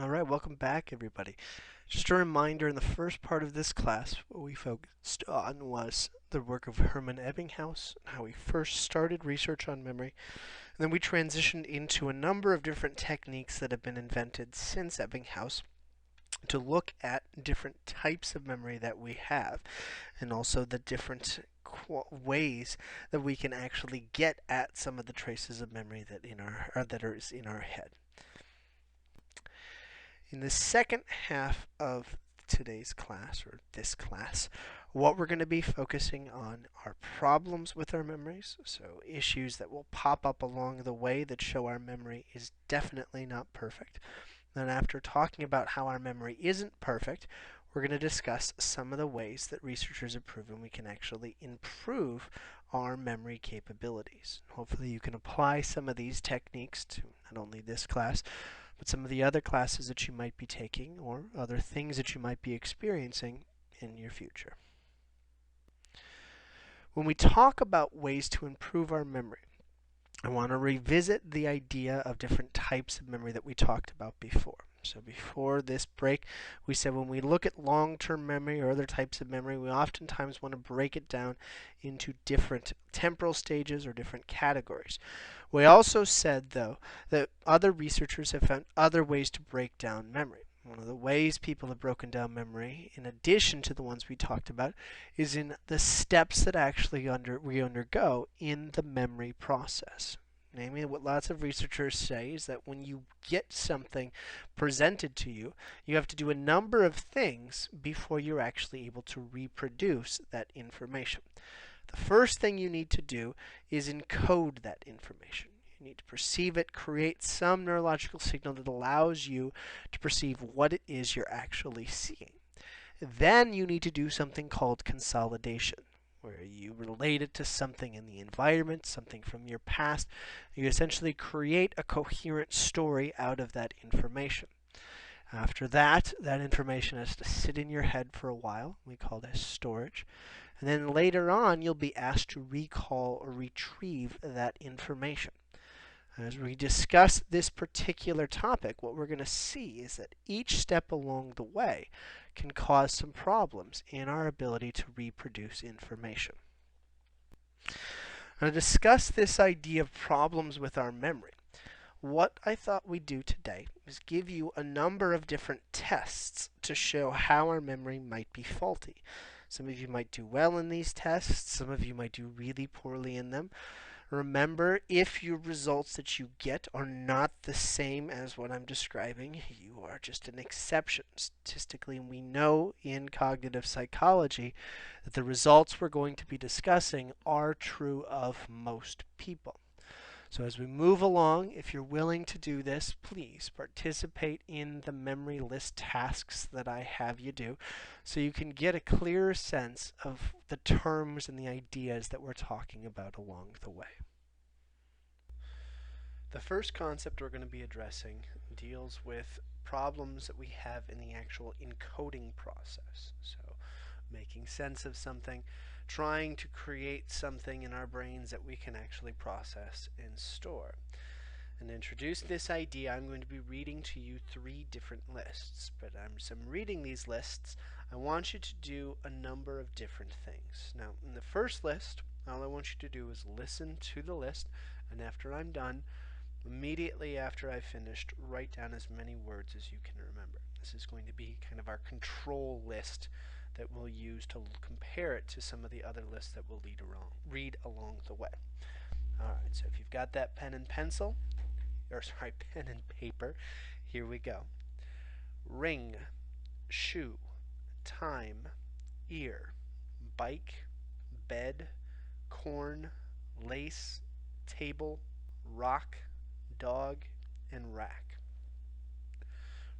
All right, welcome back, everybody. Just a reminder, in the first part of this class, what we focused on was the work of Hermann Ebbinghaus, how he first started research on memory, and then we transitioned into a number of different techniques that have been invented since Ebbinghaus to look at different types of memory that we have, and also the different ways that we can actually get at some of the traces of memory that are in our head. In the second half of today's class, or this class, what we're going to be focusing on are problems with our memories, so issues that will pop up along the way that show our memory is definitely not perfect. Then after talking about how our memory isn't perfect, we're going to discuss some of the ways that researchers have proven we can actually improve our memory capabilities. Hopefully you can apply some of these techniques to not only this class, but some of the other classes that you might be taking or other things that you might be experiencing in your future. When we talk about ways to improve our memory, I want to revisit the idea of different types of memory that we talked about before. So before this break, we said when we look at long-term memory or other types of memory, we oftentimes want to break it down into different temporal stages or different categories. We also said, though, that other researchers have found other ways to break down memory. One of the ways people have broken down memory, in addition to the ones we talked about, is in the steps that actually we undergo in the memory process. Namely, what lots of researchers say is that when you get something presented to you, you have to do a number of things before you're actually able to reproduce that information. The first thing you need to do is encode that information. You need to perceive it, create some neurological signal that allows you to perceive what it is you're actually seeing. Then you need to do something called consolidation, where you relate it to something in the environment, something from your past. You essentially create a coherent story out of that information. After that, that information has to sit in your head for a while. We call this storage. And then later on, you'll be asked to recall or retrieve that information. As we discuss this particular topic, what we're going to see is that each step along the way can cause some problems in our ability to reproduce information. Now, to discuss this idea of problems with our memory, what I thought we'd do today is give you a number of different tests to show how our memory might be faulty. Some of you might do well in these tests, some of you might do really poorly in them. Remember, if your results that you get are not the same as what I'm describing, you are just an exception. Statistically, we know in cognitive psychology that the results we're going to be discussing are true of most people. So as we move along, if you're willing to do this, please participate in the memory list tasks that I have you do so you can get a clearer sense of the terms and the ideas that we're talking about along the way. The first concept we're going to be addressing deals with problems that we have in the actual encoding process. So making sense of something, trying to create something in our brains that we can actually process and store. And to introduce this idea, I'm going to be reading to you 3 different lists. But as I'm reading these lists, I want you to do a number of different things. Now, in the first list, all I want you to do is listen to the list, and after I'm done, immediately after I've finished, write down as many words as you can remember. This is going to be kind of our control list that we'll use to compare it to some of the other lists that we'll read along the way. Alright, so if you've got that pen and pencil, pen and paper, here we go. Ring, shoe, time, ear, bike, bed, corn, lace, table, rock, dog, and rack.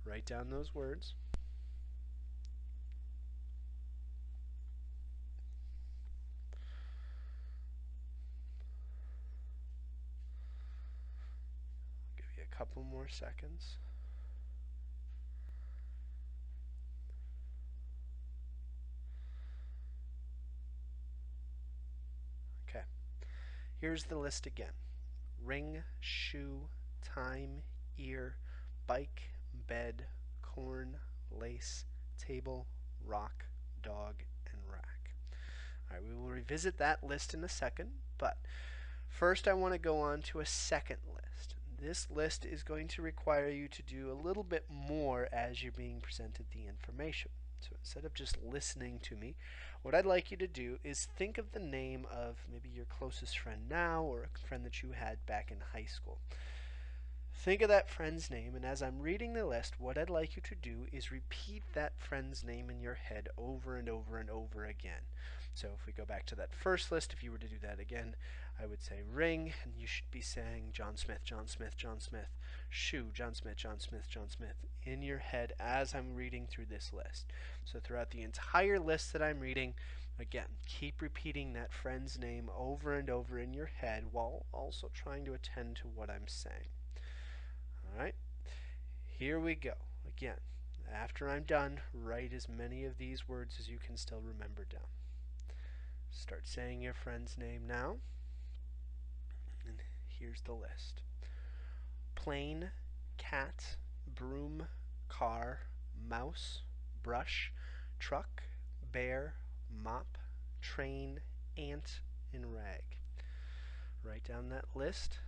Write down those words. Give you a couple more seconds. Okay. Here's the list again. Ring, shoe, time, ear, bike, bed, corn, lace, table, rock, dog, and rack. All right, we will revisit that list in a second, but first I want to go on to a second list. This list is going to require you to do a little bit more as you're being presented the information. So instead of just listening to me, what I'd like you to do is think of the name of maybe your closest friend now or a friend that you had back in high school. Think of that friend's name, and as I'm reading the list, what I'd like you to do is repeat that friend's name in your head over and over and over again. So if we go back to that first list, if you were to do that again, I would say ring, and you should be saying John Smith, John Smith, John Smith. Shoe, John Smith, John Smith, John Smith, in your head as I'm reading through this list. So throughout the entire list that I'm reading, again, keep repeating that friend's name over and over in your head while also trying to attend to what I'm saying. Alright, here we go. Again, after I'm done, write as many of these words as you can still remember down. Start saying your friend's name now. And here's the list. Plane, cat, broom, car, mouse, brush, truck, bear, mop, train, ant, and rag. Write down that list.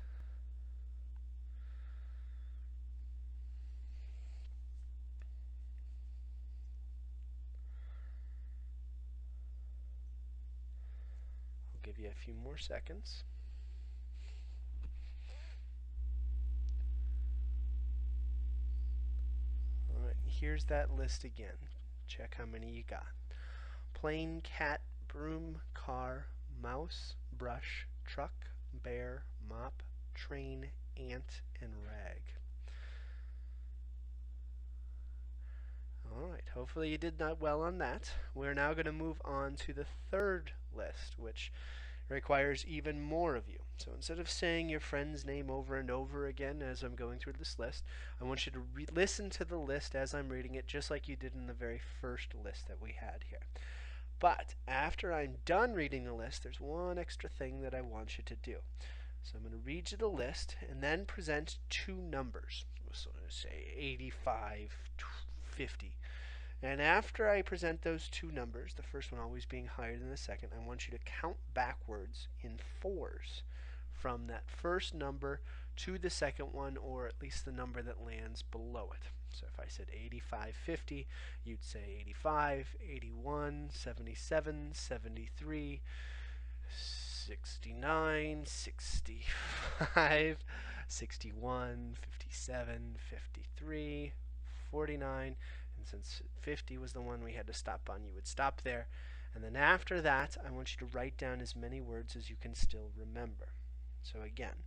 I'll give you a few more seconds. Alright, here's that list again. Check how many you got. Plane, cat, broom, car, mouse, brush, truck, bear, mop, train, ant, and rag. Alright, hopefully you did not well on that. We're now going to move on to the third list, which requires even more of you. So instead of saying your friend's name over and over again as I'm going through this list, I want you to listen to the list as I'm reading it, just like you did in the very first list that we had here. But after I'm done reading the list, there's one extra thing that I want you to do. So I'm going to read you the list and then present two numbers. So I'm going to say 85, 50. And after I present those two numbers, the first one always being higher than the second, I want you to count backwards in fours from that first number to the second one, or at least the number that lands below it. So if I said 85, 50, you'd say 85, 81, 77, 73, 69, 65, 61, 57, 53, 49, and since 50 was the one we had to stop on, you would stop there. And then after that, I want you to write down as many words as you can still remember. So again,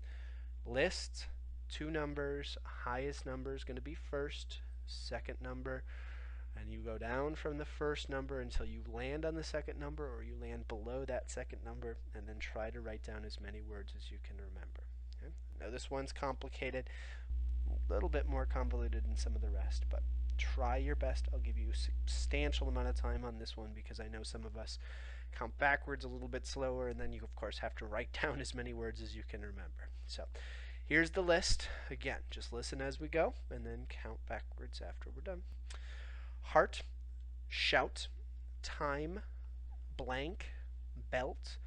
list, two numbers, highest number is going to be first, second number, and you go down from the first number until you land on the second number or you land below that second number, and then try to write down as many words as you can remember. Okay? Now this one's complicated, a little bit more convoluted than some of the rest, but try your best. I'll give you a substantial amount of time on this one because I know some of us count backwards a little bit slower, and then you of course have to write down as many words as you can remember. So here's the list. Again, just listen as we go and then count backwards after we're done. Heart, shout, time, blank, belt,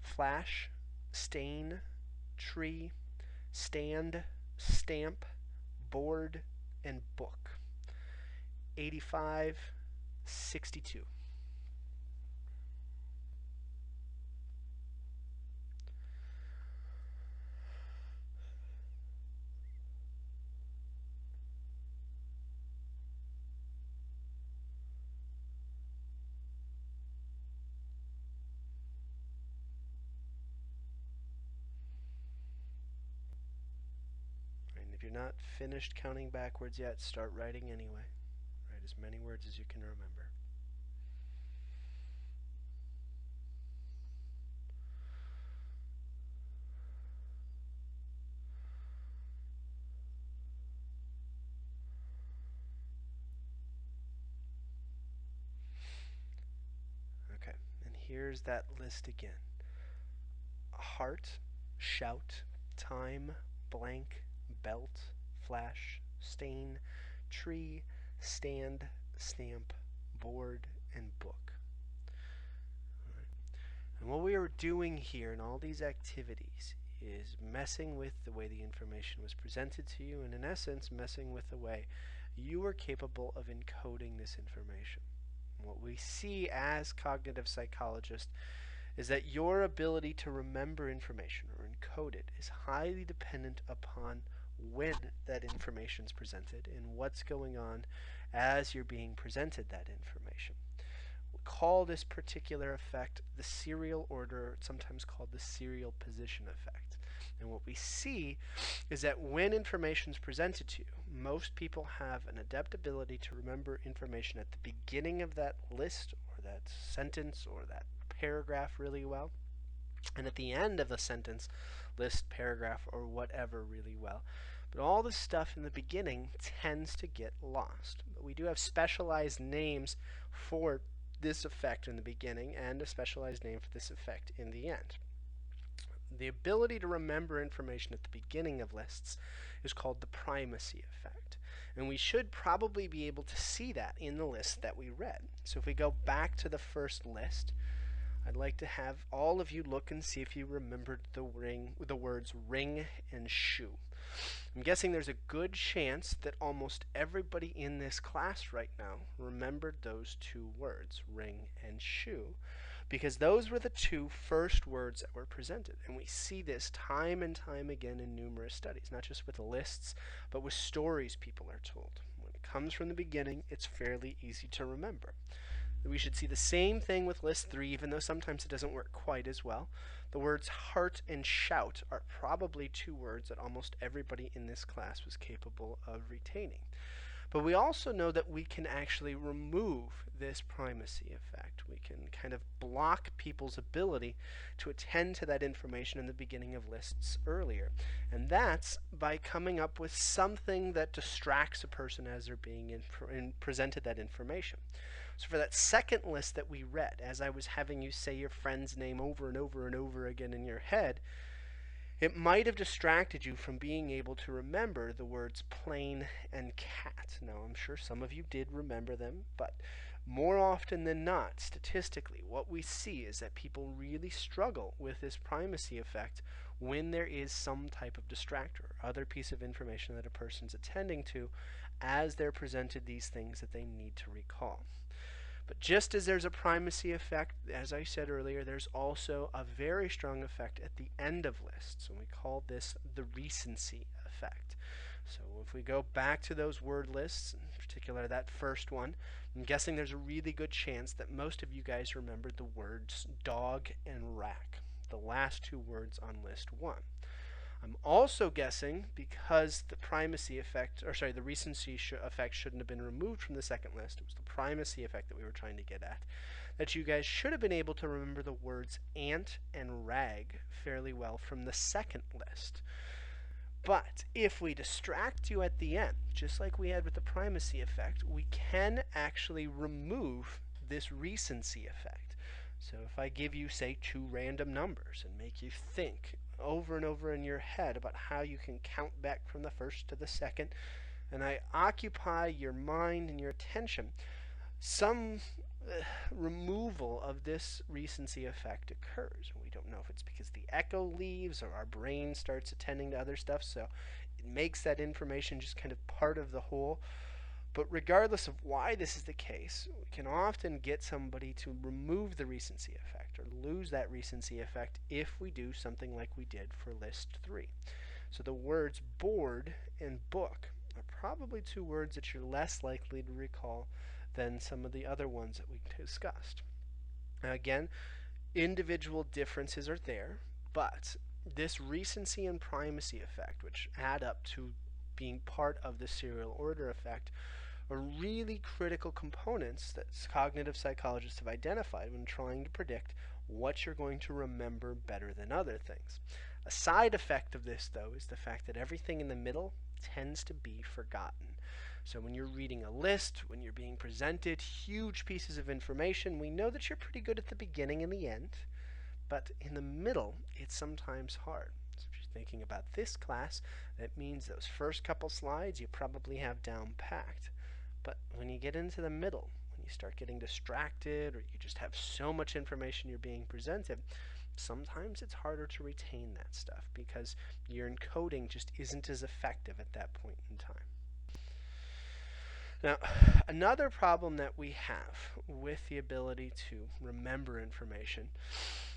flash, stain, tree, stand, stamp, board, and book. 85, 62. And if you're not finished counting backwards yet, start writing anyway. Write as many words as you can remember. Okay, and here's that list again. Heart, shout, time, blank, belt, flash, stain, tree, stand, stamp, board, and book. And what we are doing here in all these activities is messing with the way the information was presented to you, and in essence, messing with the way you are capable of encoding this information. What we see as cognitive psychologists is that your ability to remember information or encode it is highly dependent upon when that information is presented and what's going on as you're being presented that information. We call this particular effect the serial order, sometimes called the serial position effect. And what we see is that when information is presented to you, most people have an adept ability to remember information at the beginning of that list or that sentence or that paragraph really well, and at the end of the sentence, list, paragraph, or whatever really well. But all the stuff in the beginning tends to get lost. But we do have specialized names for this effect in the beginning and a specialized name for this effect in the end. The ability to remember information at the beginning of lists is called the primacy effect. And we should probably be able to see that in the list that we read. So if we go back to the first list, I'd like to have all of you look and see if you remembered the words ring and shoe. I'm guessing there's a good chance that almost everybody in this class right now remembered those two words, ring and shoe, because those were the two first words that were presented. And we see this time and time again in numerous studies, not just with lists, but with stories people are told. When it comes from the beginning, it's fairly easy to remember. We should see the same thing with list 3, even though sometimes it doesn't work quite as well. The words heart and shout are probably two words that almost everybody in this class was capable of retaining. But we also know that we can actually remove this primacy effect. We can kind of block people's ability to attend to that information in the beginning of lists earlier. And that's by coming up with something that distracts a person as they're being presented that information. So for that second list that we read, as I was having you say your friend's name over and over and over again in your head, it might have distracted you from being able to remember the words plane and cat. Now, I'm sure some of you did remember them, but more often than not, statistically, what we see is that people really struggle with this primacy effect when there is some type of distractor, or other piece of information that a person's attending to as they're presented these things that they need to recall. But just as there's a primacy effect, as I said earlier, there's also a very strong effect at the end of lists, and we call this the recency effect. So if we go back to those word lists, in particular that first one, I'm guessing there's a really good chance that most of you guys remembered the words dog and rack, the last two words on list 1. I'm also guessing, because the primacy effect, the recency effect shouldn't have been removed from the second list, it was the primacy effect that we were trying to get at, that you guys should have been able to remember the words ant and rag fairly well from the second list. But if we distract you at the end, just like we had with the primacy effect, we can actually remove this recency effect. So if I give you, say, 2 random numbers and make you think over and over in your head about how you can count back from the first to the second, and I occupy your mind and your attention, some removal of this recency effect occurs. We don't know if it's because the echo leaves or our brain starts attending to other stuff, so it makes that information just kind of part of the whole. But regardless of why this is the case, we can often get somebody to remove the recency effect or lose that recency effect if we do something like we did for list 3. So the words board and book are probably two words that you're less likely to recall than some of the other ones that we discussed. Now again, individual differences are there, but this recency and primacy effect, which add up to being part of the serial order effect, are really critical components that cognitive psychologists have identified when trying to predict what you're going to remember better than other things. A side effect of this, though, is the fact that everything in the middle tends to be forgotten. So when you're reading a list, when you're being presented huge pieces of information, we know that you're pretty good at the beginning and the end, but in the middle, it's sometimes hard. So if you thinking about this class, that means those first couple slides you probably have down packed. But when you get into the middle, when you start getting distracted or you just have so much information you're being presented, sometimes it's harder to retain that stuff because your encoding just isn't as effective at that point in time. Now, another problem that we have with the ability to remember information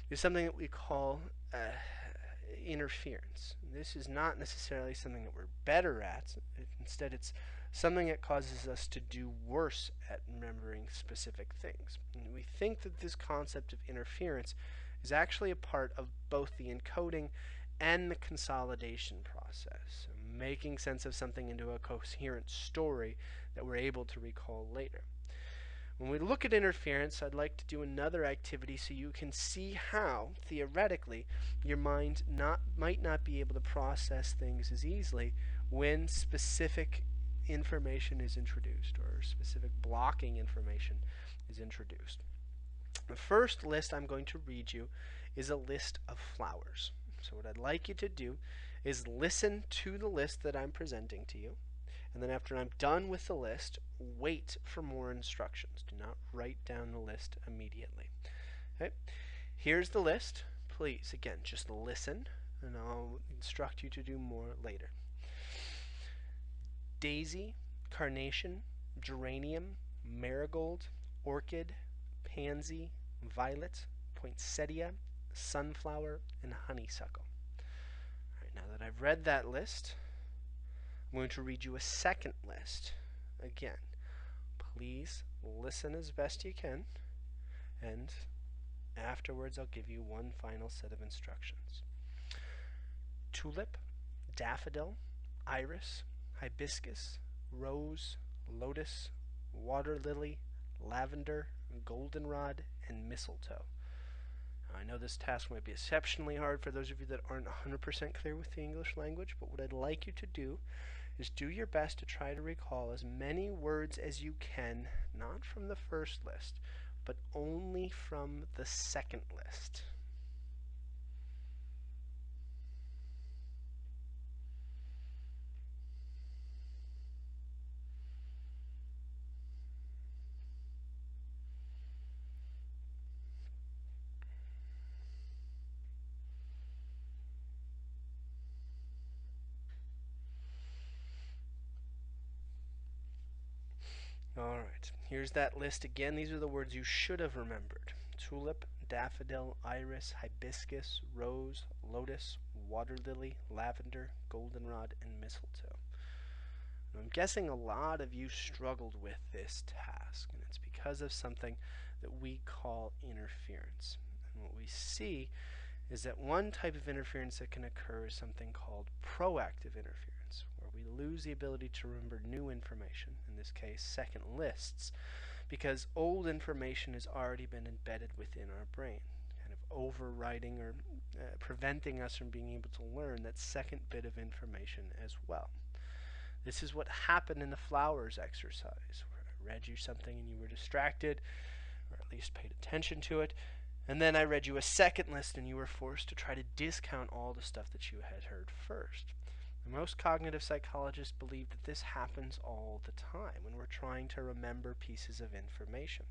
is something that we call interference. This is not necessarily something that we're better at. Instead, it's something that causes us to do worse at remembering specific things. And we think that this concept of interference is actually a part of both the encoding and the consolidation process, making sense of something into a coherent story that we're able to recall later. When we look at interference, I'd like to do another activity so you can see how, theoretically, your mind might not be able to process things as easily when specific information is introduced or specific blocking information is introduced. The first list I'm going to read you is a list of flowers. So what I'd like you to do is listen to the list that I'm presenting to you. And then after I'm done with the list, wait for more instructions. Do not write down the list immediately. Okay? Here's the list. Please, again, just listen, and I'll instruct you to do more later. Daisy, carnation, geranium, marigold, orchid, pansy, violet, poinsettia, sunflower, and honeysuckle. All right, now that I've read that list, I'm going to read you a second list. Again, please listen as best you can, and afterwards I'll give you one final set of instructions. Tulip, daffodil, iris, hibiscus, rose, lotus, water lily, lavender, goldenrod, and mistletoe. I know this task might be exceptionally hard for those of you that aren't 100% clear with the English language, but what I'd like you to do is do your best to try to recall as many words as you can, not from the first list, but only from the second list. Alright, here's that list again. These are the words you should have remembered. Tulip, daffodil, iris, hibiscus, rose, lotus, water lily, lavender, goldenrod, and mistletoe. Now, I'm guessing a lot of you struggled with this task, and it's because of something that we call interference. And what we see is that one type of interference that can occur is something called proactive interference, where we lose the ability to remember new information, in this case second lists, because old information has already been embedded within our brain, kind of overriding or preventing us from being able to learn that second bit of information as well. This is what happened in the flowers exercise, where I read you something and you were distracted, or at least paid attention to it, and then I read you a second list and you were forced to try to discount all the stuff that you had heard first. Most cognitive psychologists believe that this happens all the time when we're trying to remember pieces of information.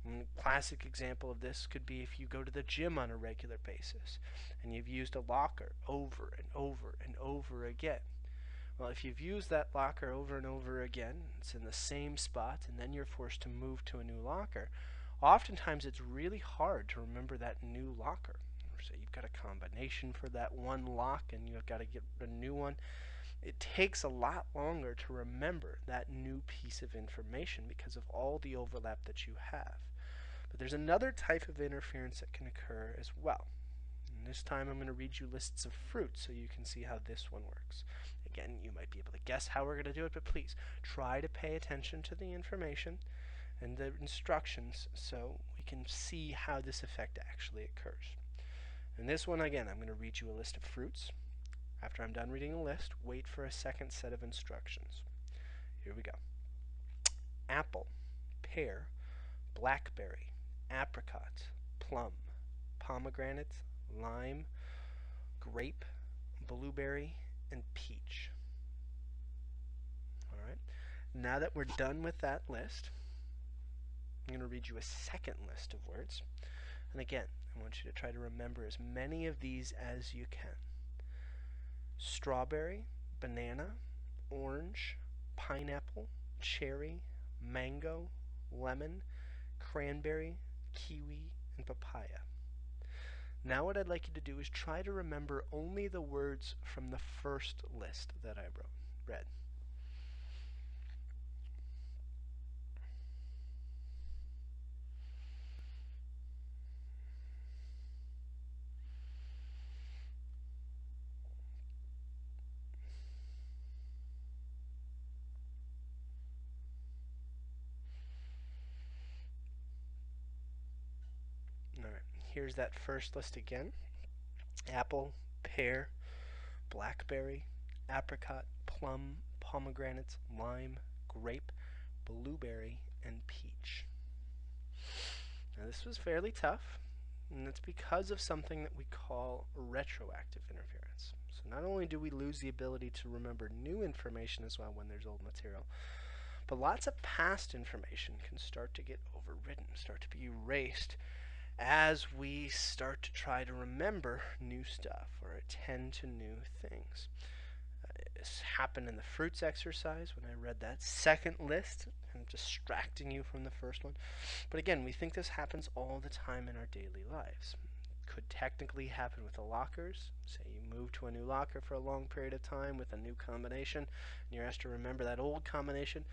A classic example of this could be if you go to the gym on a regular basis and you've used a locker over and over and over again. Well, if you've used that locker over and over again, it's in the same spot, and then you're forced to move to a new locker, oftentimes it's really hard to remember that new locker. So you've got a combination for that one lock and you've got to get a new one. It takes a lot longer to remember that new piece of information because of all the overlap that you have. But there's another type of interference that can occur as well. And this time I'm going to read you lists of fruits so you can see how this one works. Again, you might be able to guess how we're going to do it, but please try to pay attention to the information and the instructions so we can see how this effect actually occurs. In this one, again, I'm going to read you a list of fruits. After I'm done reading the list, wait for a second set of instructions. Here we go. Apple, pear, blackberry, apricot, plum, pomegranate, lime, grape, blueberry, and peach. All right. Now that we're done with that list, I'm going to read you a second list of words. And again, I want you to try to remember as many of these as you can. Strawberry, banana, orange, pineapple, cherry, mango, lemon, cranberry, kiwi, and papaya. Now what I'd like you to do is try to remember only the words from the first list that I read. All right, here's that first list again. Apple, pear, blackberry, apricot, plum, pomegranate, lime, grape, blueberry, and peach. Now this was fairly tough, and it's because of something that we call retroactive interference. So not only do we lose the ability to remember new information as well when there's old material, but lots of past information can start to get overridden, start to be erased as we start to try to remember new stuff or attend to new things. This happened in the fruits exercise when I read that second list and distracting you from the first one. But again, we think this happens all the time in our daily lives. It could technically happen with the lockers. Say you move to a new locker for a long period of time with a new combination, and you're asked to remember that old combination.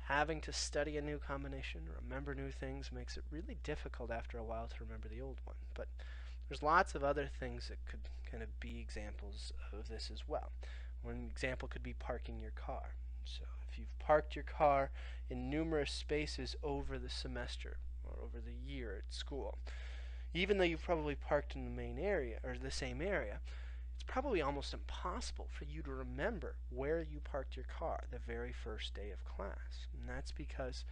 Having to study a new combination, remember new things, makes it really difficult after a while to remember the old one. But there's lots of other things that could kind of be examples of this as well. One example could be parking your car. So if you've parked your car in numerous spaces over the semester or over the year at school, even though you've probably parked in the main area or the same area, it's probably almost impossible for you to remember where you parked your car the very first day of class. And that's because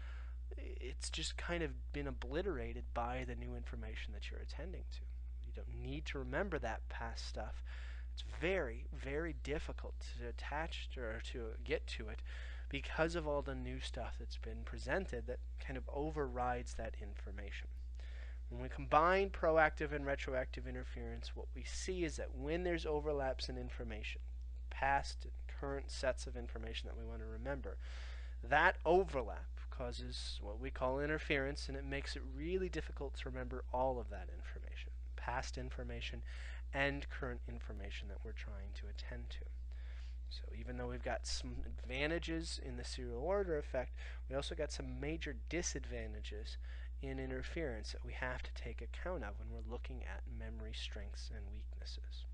it's just kind of been obliterated by the new information that you're attending to. You don't need to remember that past stuff. It's very, very difficult to attach to or to get to it because of all the new stuff that's been presented that kind of overrides that information. When we combine proactive and retroactive interference, what we see is that when there's overlaps in information, past and current sets of information that we want to remember, that overlap causes what we call interference, and it makes it really difficult to remember all of that information, past information and current information that we're trying to attend to. So even though we've got some advantages in the serial order effect, we also got some major disadvantages in interference that we have to take account of when we're looking at memory strengths and weaknesses.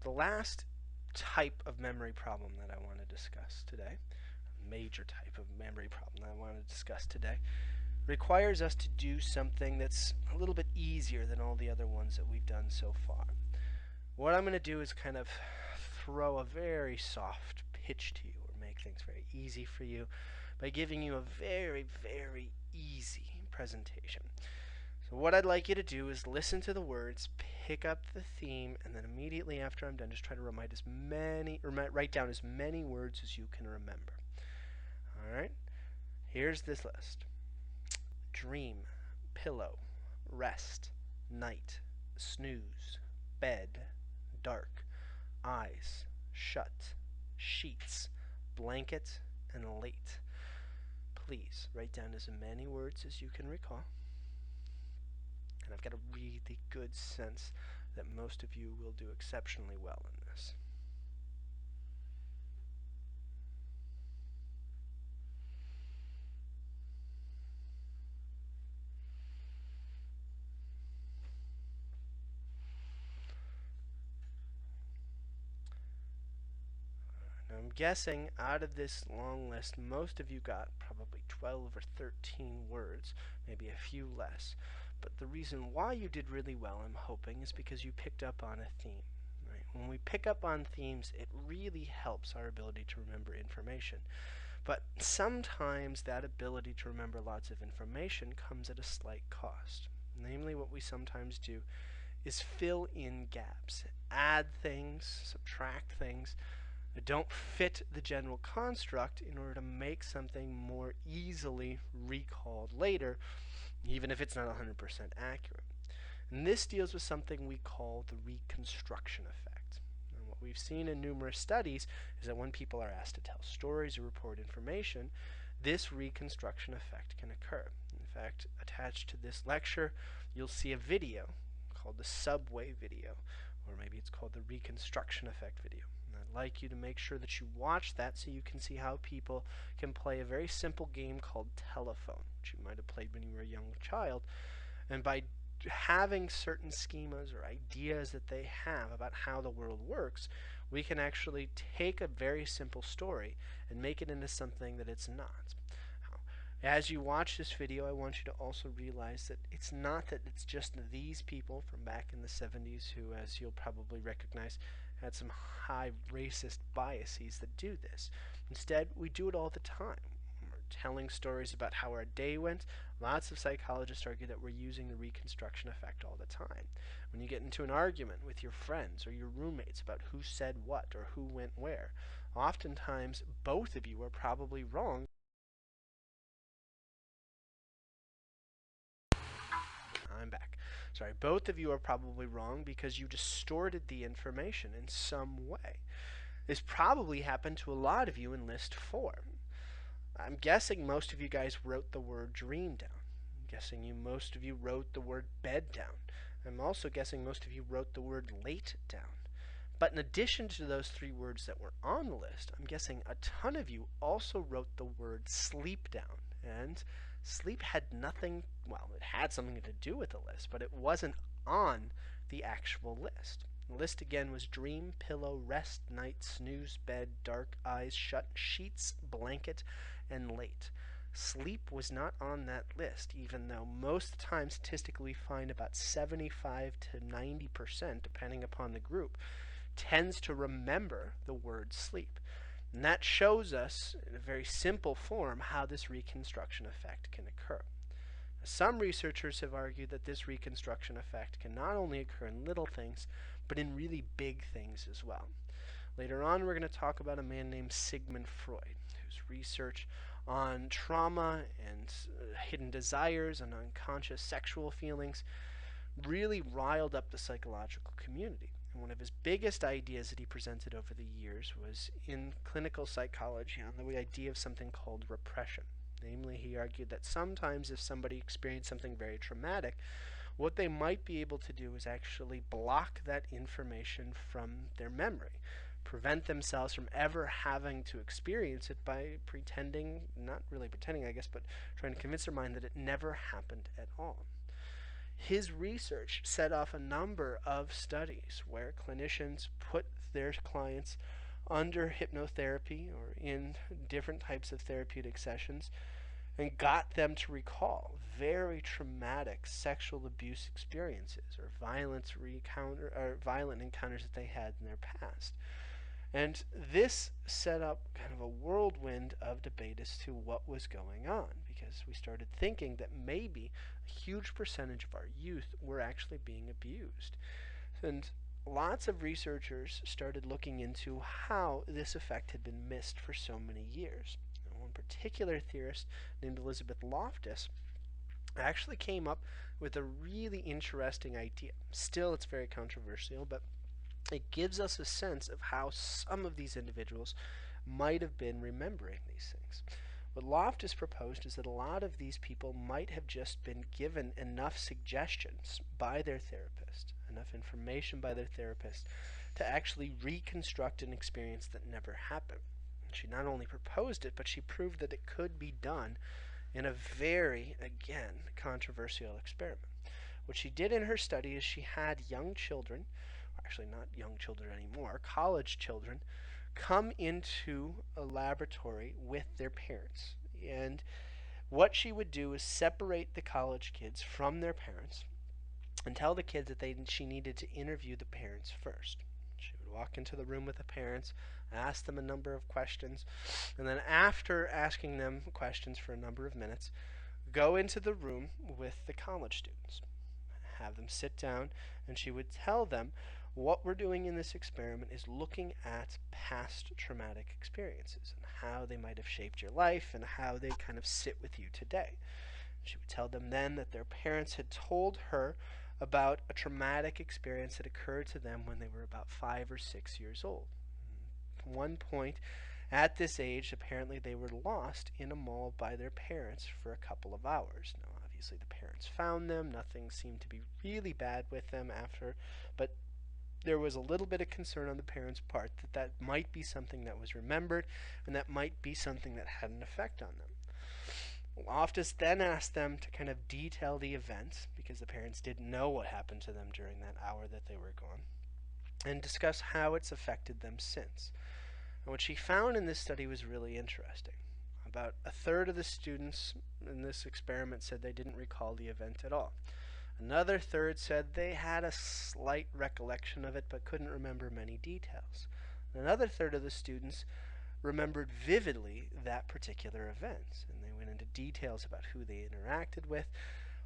The last type of memory problem that I want to discuss today, a major type of memory problem that I want to discuss today, requires us to do something that's a little bit easier than all the other ones that we've done so far. What I'm going to do is kind of throw a very soft pitch to you, or make things very easy for you, by giving you a very, very easy presentation. So what I'd like you to do is listen to the words, pick up the theme, and then immediately after I'm done, just try to write down as many words as you can remember. All right? Here's this list. Dream, pillow, rest, night, snooze, bed, dark, eyes, shut, sheets, blanket, and late. Please write down as many words as you can recall. And I've got a really good sense that most of you will do exceptionally well in this. Now I'm guessing out of this long list, most of you got probably 12 or 13 words, maybe a few less. But the reason why you did really well, I'm hoping, is because you picked up on a theme. Right? When we pick up on themes, it really helps our ability to remember information. But sometimes that ability to remember lots of information comes at a slight cost. Namely, what we sometimes do is fill in gaps, add things, subtract things that don't fit the general construct in order to make something more easily recalled later, even if it's not 100% accurate. And this deals with something we call the reconstruction effect. And what we've seen in numerous studies is that when people are asked to tell stories or report information, this reconstruction effect can occur. In fact, attached to this lecture, you'll see a video called the subway video, or maybe it's called the reconstruction effect video. And I'd like you to make sure that you watch that so you can see how people can play a very simple game called telephone, which you might have played when you were a young child. And by having certain schemas or ideas that they have about how the world works, we can actually take a very simple story and make it into something that it's not. As you watch this video, I want you to also realize that it's not that it's just these people from back in the 70s who, as you'll probably recognize, had some high racist biases that do this. Instead, we do it all the time. We're telling stories about how our day went. Lots of psychologists argue that we're using the reconstruction effect all the time. When you get into an argument with your friends or your roommates about who said what or who went where, oftentimes both of you are probably wrong. I'm back. Sorry, both of you are probably wrong because you distorted the information in some way. This probably happened to a lot of you in list 4. I'm guessing most of you guys wrote the word dream down. I'm guessing most of you wrote the word bed down. I'm also guessing most of you wrote the word late down. But in addition to those 3 words that were on the list, I'm guessing a ton of you also wrote the word sleep down. And sleep had nothing, well, it had something to do with the list, but it wasn't on the actual list. The list again was dream, pillow, rest, night, snooze, bed, dark, eyes shut, sheets, blanket, and late. Sleep was not on that list, even though most of the time statistically we find about 75 to 90%, depending upon the group, tends to remember the word sleep. And that shows us, in a very simple form, how this reconstruction effect can occur. Some researchers have argued that this reconstruction effect can not only occur in little things, but in really big things as well. Later on, we're going to talk about a man named Sigmund Freud, whose research on trauma and hidden desires and unconscious sexual feelings really riled up the psychological community. And one of his biggest ideas that he presented over the years was in clinical psychology on the idea of something called repression. Namely, he argued that sometimes if somebody experienced something very traumatic, what they might be able to do is actually block that information from their memory, prevent themselves from ever having to experience it by pretending, not really pretending I guess, but trying to convince their mind that it never happened at all. His research set off a number of studies where clinicians put their clients under hypnotherapy or in different types of therapeutic sessions and got them to recall very traumatic sexual abuse experiences or violent encounters that they had in their past. And this set up kind of a whirlwind of debate as to what was going on, because we started thinking that maybe a huge percentage of our youth were actually being abused. And lots of researchers started looking into how this effect had been missed for so many years. And one particular theorist named Elizabeth Loftus actually came up with a really interesting idea. Still, it's very controversial, but it gives us a sense of how some of these individuals might have been remembering these things. What Loftus proposed is that a lot of these people might have just been given enough suggestions by their therapist, enough information by their therapist, to actually reconstruct an experience that never happened. And she not only proposed it, but she proved that it could be done in a very, again, controversial experiment. What she did in her study is she had young children, actually not young children anymore, college children, come into a laboratory with their parents. And what she would do is separate the college kids from their parents and tell the kids that she needed to interview the parents first. She would walk into the room with the parents, ask them a number of questions, and then after asking them questions for a number of minutes, go into the room with the college students. have them sit down, and she would tell them, what we're doing in this experiment is looking at past traumatic experiences and how they might have shaped your life and how they kind of sit with you today. She would tell them then that their parents had told her about a traumatic experience that occurred to them when they were about 5 or 6 years old. At one point at this age, apparently they were lost in a mall by their parents for a couple of hours. Now, obviously, the parents found them. Nothing seemed to be really bad with them after, but there was a little bit of concern on the parents' part that that might be something that was remembered and that might be something that had an effect on them. Loftus then asked them to kind of detail the events because the parents didn't know what happened to them during that hour that they were gone and discuss how it's affected them since. And what she found in this study was really interesting. About a third of the students in this experiment said they didn't recall the event at all. Another third said they had a slight recollection of it but couldn't remember many details. Another third of the students remembered vividly that particular event, and they went into details about who they interacted with,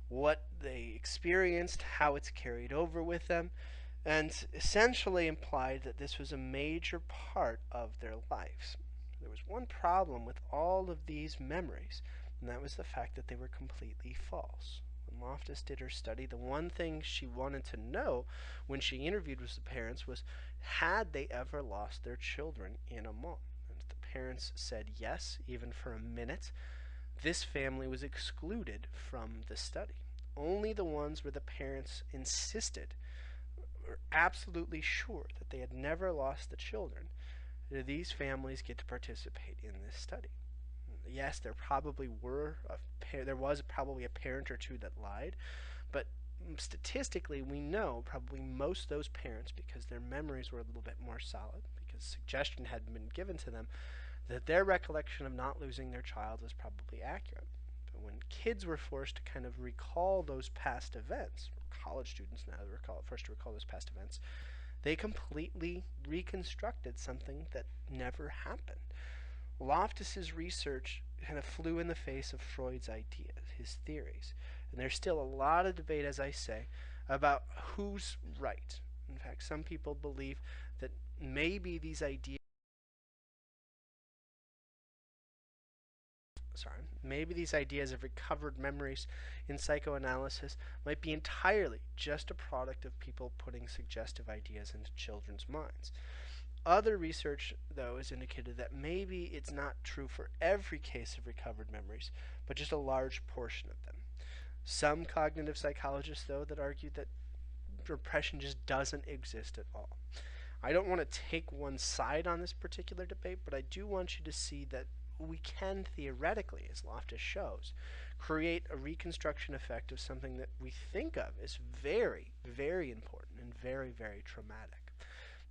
what they experienced, how it's carried over with them, and essentially implied that this was a major part of their lives. There was one problem with all of these memories, and that was the fact that they were completely false. When Loftus did her study, the one thing she wanted to know when she interviewed with the parents was, had they ever lost their children in a mall? And the parents said yes, even for a minute. This family was excluded from the study. Only the ones where the parents insisted, were absolutely sure that they had never lost the children, did these families get to participate in this study. Yes, there was probably a parent or two that lied, but statistically we know probably most of those parents, because their memories were a little bit more solid, because suggestion had been given to them, that their recollection of not losing their child was probably accurate. But when kids were forced to kind of recall those past events, or college students now forced to recall those past events, they completely reconstructed something that never happened. Loftus's research kind of flew in the face of Freud's ideas, his theories. And there's still a lot of debate, as I say, about who's right. In fact, some people believe that maybe these ideas of recovered memories in psychoanalysis might be entirely just a product of people putting suggestive ideas into children's minds. Other research, though, has indicated that maybe it's not true for every case of recovered memories, but just a large portion of them. Some cognitive psychologists, though, that argue that repression just doesn't exist at all. I don't want to take one side on this particular debate, but I do want you to see that we can theoretically, as Loftus shows, create a reconstruction effect of something that we think of as very, very important and very, very traumatic.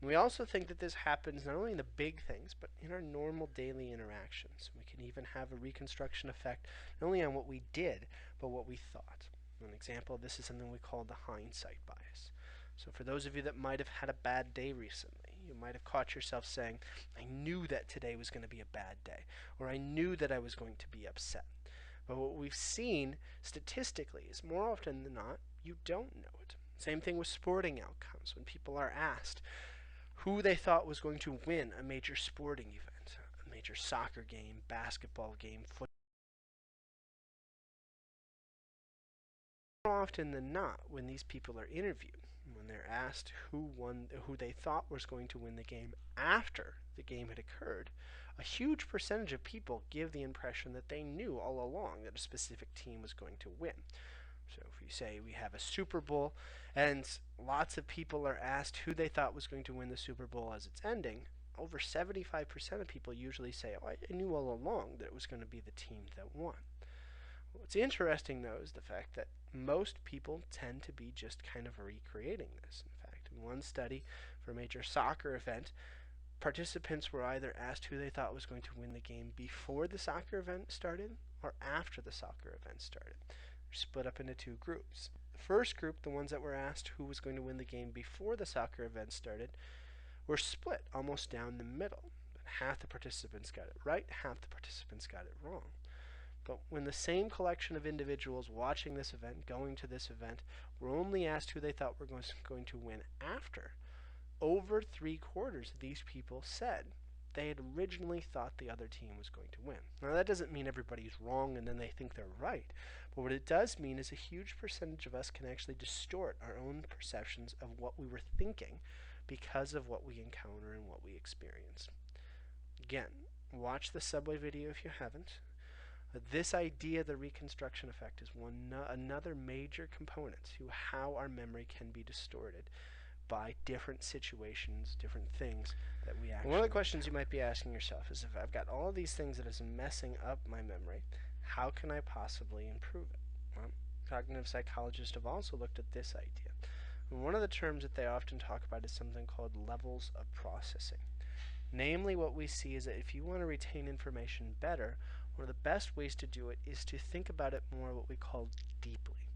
We also think that this happens not only in the big things, but in our normal daily interactions. We can even have a reconstruction effect not only on what we did, but what we thought. An example of this is something we call the hindsight bias. So for those of you that might have had a bad day recently, you might have caught yourself saying, I knew that today was going to be a bad day, or I knew that I was going to be upset. But what we've seen statistically is more often than not, you don't know it. Same thing with sporting outcomes. When people are asked who they thought was going to win a major sporting event, a major soccer game, basketball game, football, more often than not, when these people are interviewed, when they're asked who they thought was going to win the game after the game had occurred, a huge percentage of people give the impression that they knew all along that a specific team was going to win. So if you say we have a Super Bowl and lots of people are asked who they thought was going to win the Super Bowl as it's ending, over 75% of people usually say, oh, I knew all along that it was going to be the team that won. What's interesting, though, is the fact that most people tend to be just kind of recreating this. In fact, in one study for a major soccer event, participants were either asked who they thought was going to win the game before the soccer event started or after the soccer event started. They're split up into two groups. The first group, the ones that were asked who was going to win the game before the soccer event started, were split almost down the middle. Half the participants got it right, half the participants got it wrong. But when the same collection of individuals watching this event, going to this event, were only asked who they thought were going to win after, over 3/4 of these people said they had originally thought the other team was going to win. Now, that doesn't mean everybody's wrong and then they think they're right. But what it does mean is a huge percentage of us can actually distort our own perceptions of what we were thinking because of what we encounter and what we experience. Again, watch the subway video if you haven't. This idea, the reconstruction effect, is another major component to how our memory can be distorted by different situations, different things that we actually. One of the questions you might be asking yourself is, if I've got all these things that is messing up my memory, how can I possibly improve it? Well, cognitive psychologists have also looked at this idea. And one of the terms that they often talk about is something called levels of processing. Namely, what we see is that if you want to retain information better, one of the best ways to do it is to think about it more what we call deeply.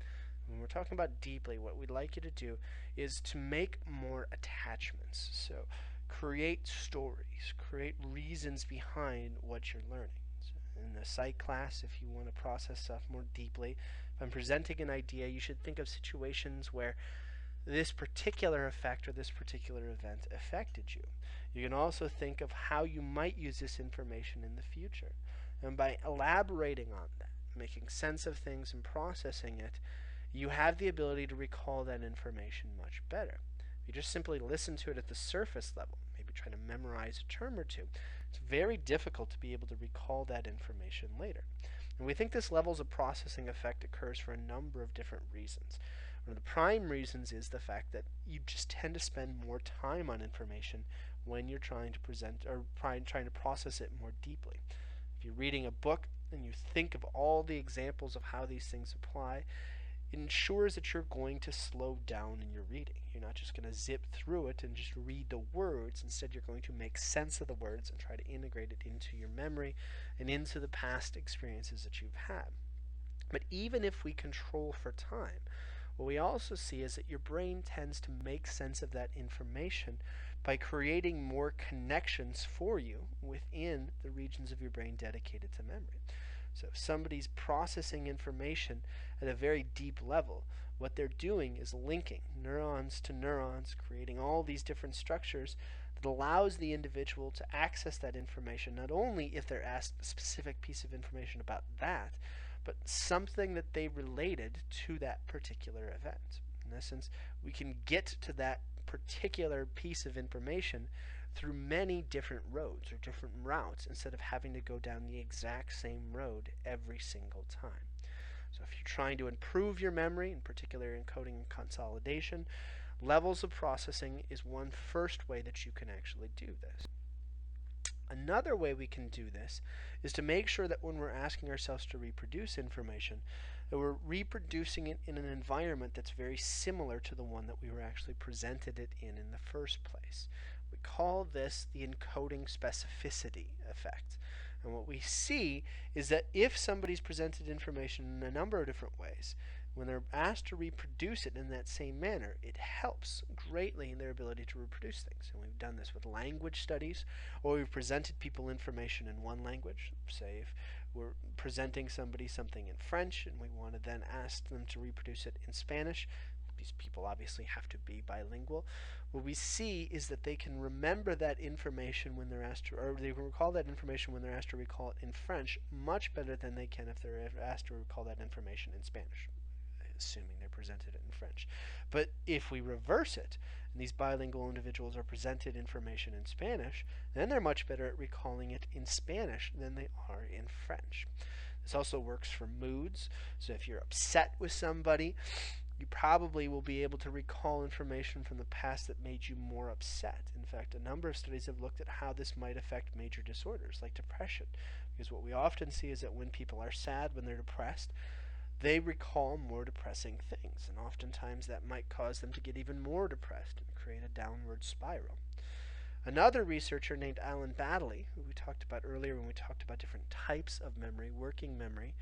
When we're talking about deeply, what we'd like you to do is to make more attachments. So create stories, create reasons behind what you're learning. So in the psych class, if you want to process stuff more deeply, if I'm presenting an idea, you should think of situations where this particular effect or this particular event affected you. You can also think of how you might use this information in the future. And by elaborating on that, making sense of things and processing it, you have the ability to recall that information much better. If you just simply listen to it at the surface level, maybe try to memorize a term or two, it's very difficult to be able to recall that information later. And we think this levels of processing effect occurs for a number of different reasons. One of the prime reasons is the fact that you just tend to spend more time on information when you're trying to present or trying to process it more deeply. If you're reading a book and you think of all the examples of how these things apply, it ensures that you're going to slow down in your reading. You're not just going to zip through it and just read the words. Instead, you're going to make sense of the words and try to integrate it into your memory and into the past experiences that you've had. But even if we control for time, what we also see is that your brain tends to make sense of that information by creating more connections for you within the regions of your brain dedicated to memory. So if somebody's processing information at a very deep level, what they're doing is linking neurons to neurons, creating all these different structures that allows the individual to access that information, not only if they're asked a specific piece of information about that, but something that they related to that particular event. In essence, we can get to that particular piece of information through many different roads or different routes instead of having to go down the exact same road every single time. So if you're trying to improve your memory, in particular encoding and consolidation, levels of processing is one first way that you can actually do this. Another way we can do this is to make sure that when we're asking ourselves to reproduce information, that we're reproducing it in an environment that's very similar to the one that we were actually presented it in the first place. We call this the encoding specificity effect. And what we see is that if somebody's presented information in a number of different ways, when they're asked to reproduce it in that same manner, it helps greatly in their ability to reproduce things. And we've done this with language studies, or we've presented people information in one language. Say if we're presenting somebody something in French and we want to then ask them to reproduce it in Spanish, these people obviously have to be bilingual. What we see is that they can remember that information when they're asked to, or they can recall that information when they're asked to recall it in French much better than they can if they're asked to recall that information in Spanish, assuming they're presented it in French. But if we reverse it, and these bilingual individuals are presented information in Spanish, then they're much better at recalling it in Spanish than they are in French. This also works for moods. So if you're upset with somebody, you probably will be able to recall information from the past that made you more upset. In fact, a number of studies have looked at how this might affect major disorders like depression. Because what we often see is that when people are sad, when they're depressed, they recall more depressing things, and oftentimes that might cause them to get even more depressed and create a downward spiral. Another researcher named Alan Baddeley, who we talked about earlier when we talked about different types of memory, working memory,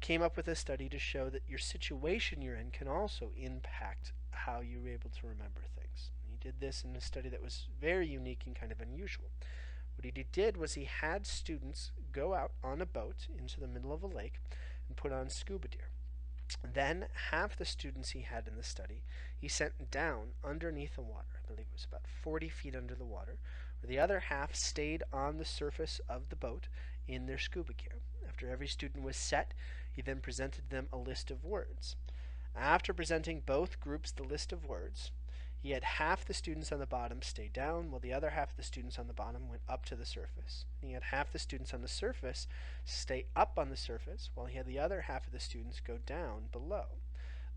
came up with a study to show that your situation you're in can also impact how you're able to remember things. He did this in a study that was very unique and kind of unusual. What he did was he had students go out on a boat into the middle of a lake and put on scuba gear. Then half the students he had in the study he sent down underneath the water. I believe it was about 40 feet under the water, where the other half stayed on the surface of the boat in their scuba gear. After every student was set, he then presented them a list of words. After presenting both groups the list of words, he had half the students on the bottom stay down, while the other half of the students on the bottom went up to the surface. And he had half the students on the surface stay up on the surface, while he had the other half of the students go down below.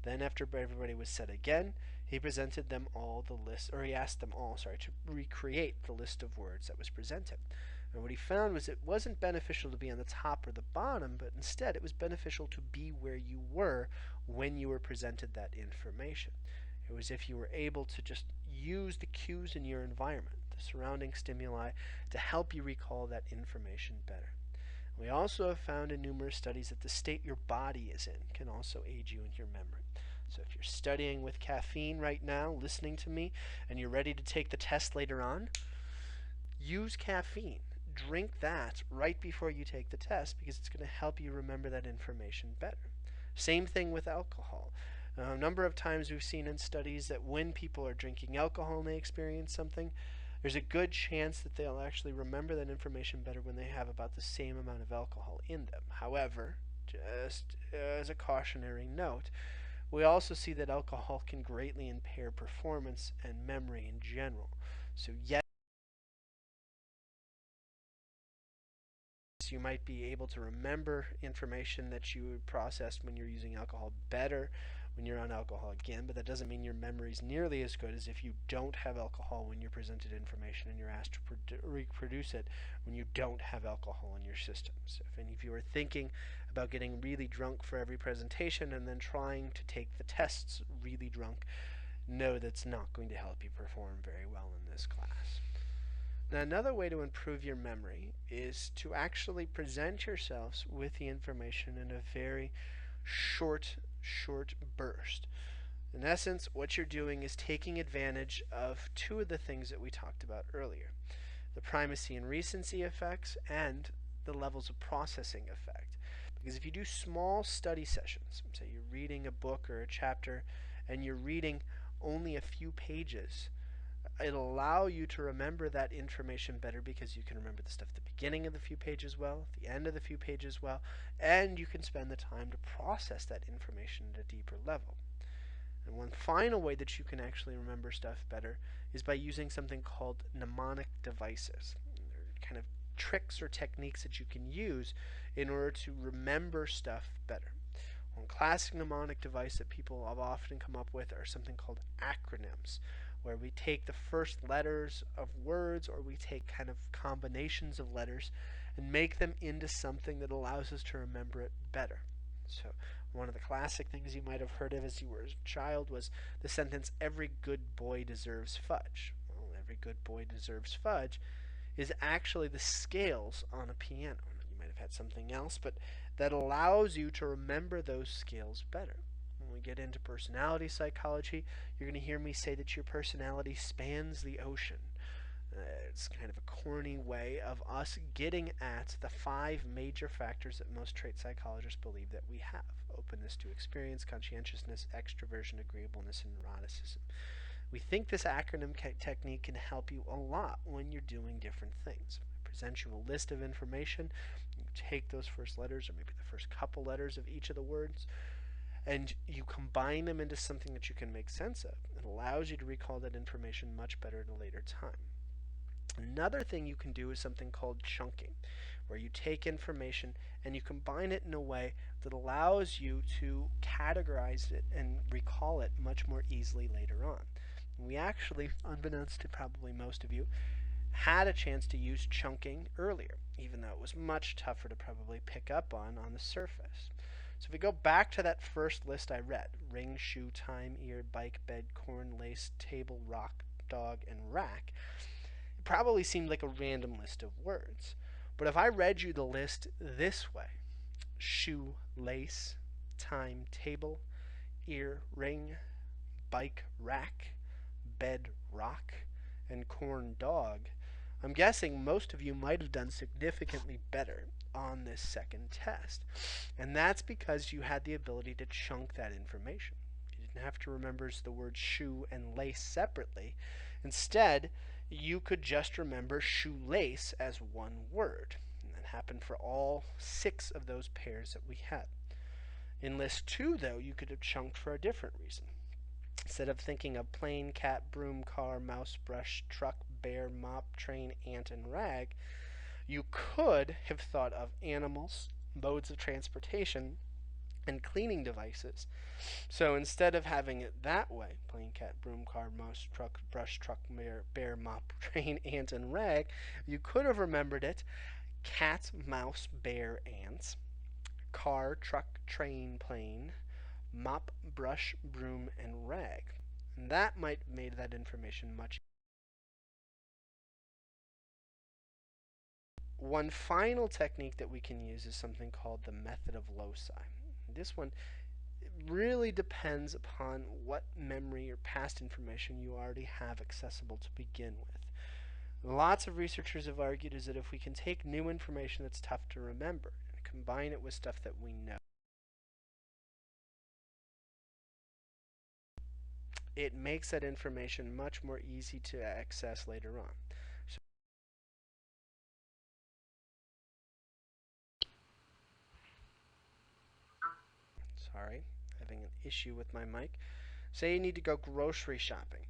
Then, after everybody was set again, he presented them all the list, or he asked them all, to recreate the list of words that was presented. And what he found was it wasn't beneficial to be on the top or the bottom, but instead it was beneficial to be where you were when you were presented that information. It was if you were able to just use the cues in your environment, the surrounding stimuli, to help you recall that information better. We also have found in numerous studies that the state your body is in can also aid you in your memory. So if you're studying with caffeine right now, listening to me, and you're ready to take the test later on, use caffeine. Drink that right before you take the test because it's going to help you remember that information better. Same thing with alcohol. A number of times we've seen in studies that when people are drinking alcohol and they experience something, there's a good chance that they'll actually remember that information better when they have about the same amount of alcohol in them. However, just as a cautionary note, we also see that alcohol can greatly impair performance and memory in general. So yes, you might be able to remember information that you processed when you're using alcohol better when you're on alcohol again, but that doesn't mean your memory is nearly as good as if you don't have alcohol when you're presented information and you're asked to reproduce it when you don't have alcohol in your system. So if any of you are thinking about getting really drunk for every presentation and then trying to take the tests really drunk, know that's not going to help you perform very well in this class. Now, another way to improve your memory is to actually present yourselves with the information in a very short burst. In essence, what you're doing is taking advantage of two of the things that we talked about earlier: the primacy and recency effects and the levels of processing effect. Because if you do small study sessions, say you're reading a book or a chapter and you're reading only a few pages, it'll allow you to remember that information better because you can remember the stuff at the beginning of the few pages well, the end of the few pages well, and you can spend the time to process that information at a deeper level. And one final way that you can actually remember stuff better is by using something called mnemonic devices. They're kind of tricks or techniques that you can use in order to remember stuff better. One classic mnemonic device that people have often come up with are something called acronyms, where we take the first letters of words or we take kind of combinations of letters and make them into something that allows us to remember it better. So one of the classic things you might have heard of as you were a child was the sentence, "Every good boy deserves fudge." Well, every good boy deserves fudge is actually the scales on a piano. You might have had something else, but that allows you to remember those scales better. When we get into personality psychology, you're going to hear me say that your personality spans the ocean. It's kind of a corny way of us getting at the 5 major factors that most trait psychologists believe that we have: openness to experience, conscientiousness, extroversion, agreeableness, and neuroticism. We think this acronym technique can help you a lot when you're doing different things. I present you a list of information. You take those first letters, or maybe the first couple letters of each of the words, and you combine them into something that you can make sense of. It allows you to recall that information much better at a later time. Another thing you can do is something called chunking, where you take information and you combine it in a way that allows you to categorize it and recall it much more easily later on. We actually, unbeknownst to probably most of you, had a chance to use chunking earlier, even though it was much tougher to probably pick up on the surface. So if we go back to that first list I read: ring, shoe, time, ear, bike, bed, corn, lace, table, rock, dog, and rack, it probably seemed like a random list of words. But if I read you the list this way: shoe, lace, time, table, ear, ring, bike, rack, bed, rock, and corn, dog, I'm guessing most of you might have done significantly better on this second test. And that's because you had the ability to chunk that information. You didn't have to remember the words shoe and lace separately. Instead, you could just remember shoelace as one word. And that happened for all 6 of those pairs that we had. In list 2, though, you could have chunked for a different reason. Instead of thinking of plane, cat, broom, car, mouse, brush, truck, bear, mop, train, ant, and rag, you could have thought of animals, modes of transportation, and cleaning devices. So instead of having it that way, plane, cat, broom, car, mouse, truck, brush, truck, bear, mop, train, ant, and rag, you could have remembered it cat, mouse, bear, ants, car, truck, train, plane, mop, brush, broom, and rag. And that might have made that information much. One final technique that we can use is something called the method of loci. This one really depends upon what memory or past information you already have accessible to begin with. Lots of researchers have argued is that if we can take new information that's tough to remember and combine it with stuff that we know, it makes that information much more easy to access later on. Sorry, having an issue with my mic. Say you need to go grocery shopping.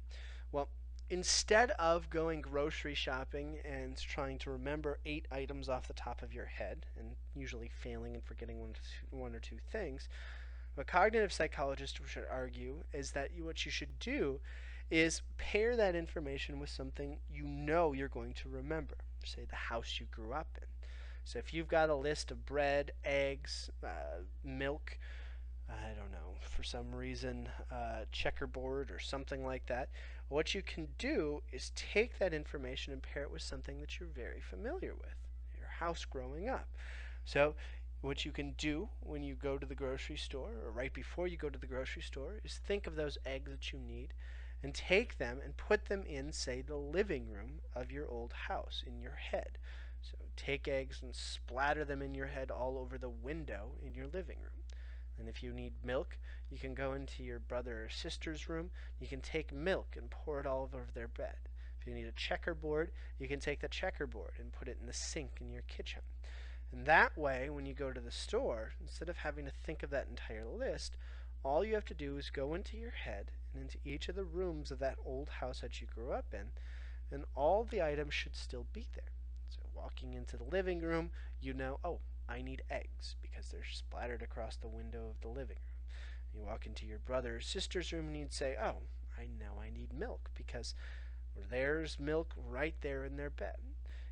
Well, instead of going grocery shopping and trying to remember 8 items off the top of your head, and usually failing and forgetting one or two things, what cognitive psychologists should argue is that what you should do is pair that information with something you know you're going to remember. Say the house you grew up in. So if you've got a list of bread, eggs, milk, I don't know, for some reason, checkerboard or something like that, what you can do is take that information and pair it with something that you're very familiar with, your house growing up. So what you can do when you go to the grocery store, or right before you go to the grocery store, is think of those eggs that you need and take them and put them in, say, the living room of your old house in your head. So take eggs and splatter them in your head all over the window in your living room. And if you need milk, you can go into your brother or sister's room. You can take milk and pour it all over their bed. If you need a checkerboard, you can take the checkerboard and put it in the sink in your kitchen. And that way, when you go to the store, instead of having to think of that entire list, all you have to do is go into your head and into each of the rooms of that old house that you grew up in, and all the items should still be there. So walking into the living room, you know, oh, I need eggs because they're splattered across the window of the living room. You walk into your brother or sister's room and you'd say, oh, I know I need milk because there's milk right there in their bed.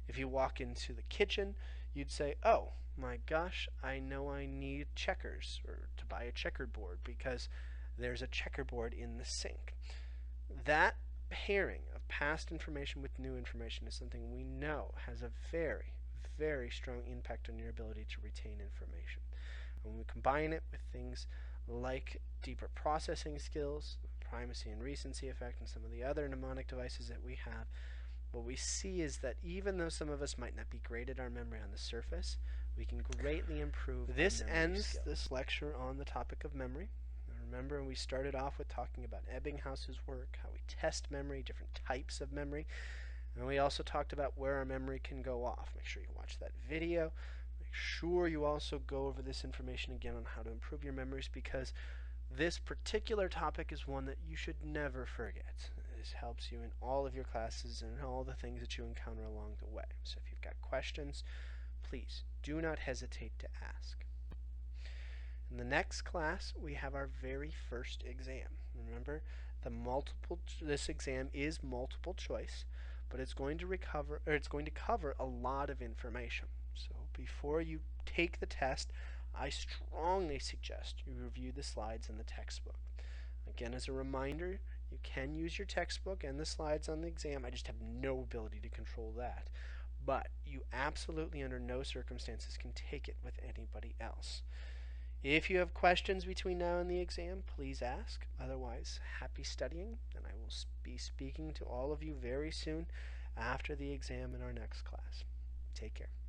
If you walk into the kitchen, you'd say, oh my gosh, I know I need checkers or to buy a checkerboard because there's a checkerboard in the sink. That pairing of past information with new information is something we know has a very, very strong impact on your ability to retain information. And when we combine it with things like deeper processing skills, primacy and recency effect, and some of the other mnemonic devices that we have, what we see is that even though some of us might not be great at our memory on the surface, we can greatly improve. This ends skills. This lecture on the topic of memory. Remember, we started off with talking about Ebbinghaus's work, how we test memory, different types of memory, and we also talked about where our memory can go off. Make sure you watch that video. Make sure you also go over this information again on how to improve your memories, because this particular topic is one that you should never forget. This helps you in all of your classes and all the things that you encounter along the way. So if you've got questions, please do not hesitate to ask. In the next class, we have our very first exam. Remember, this exam is multiple choice, but it's going to cover a lot of information. So before you take the test, I strongly suggest you review the slides in the textbook. Again, as a reminder, you can use your textbook and the slides on the exam. I just have no ability to control that. But you absolutely, under no circumstances, can take it with anybody else. If you have questions between now and the exam, please ask. Otherwise, happy studying, and I will be speaking to all of you very soon after the exam in our next class. Take care.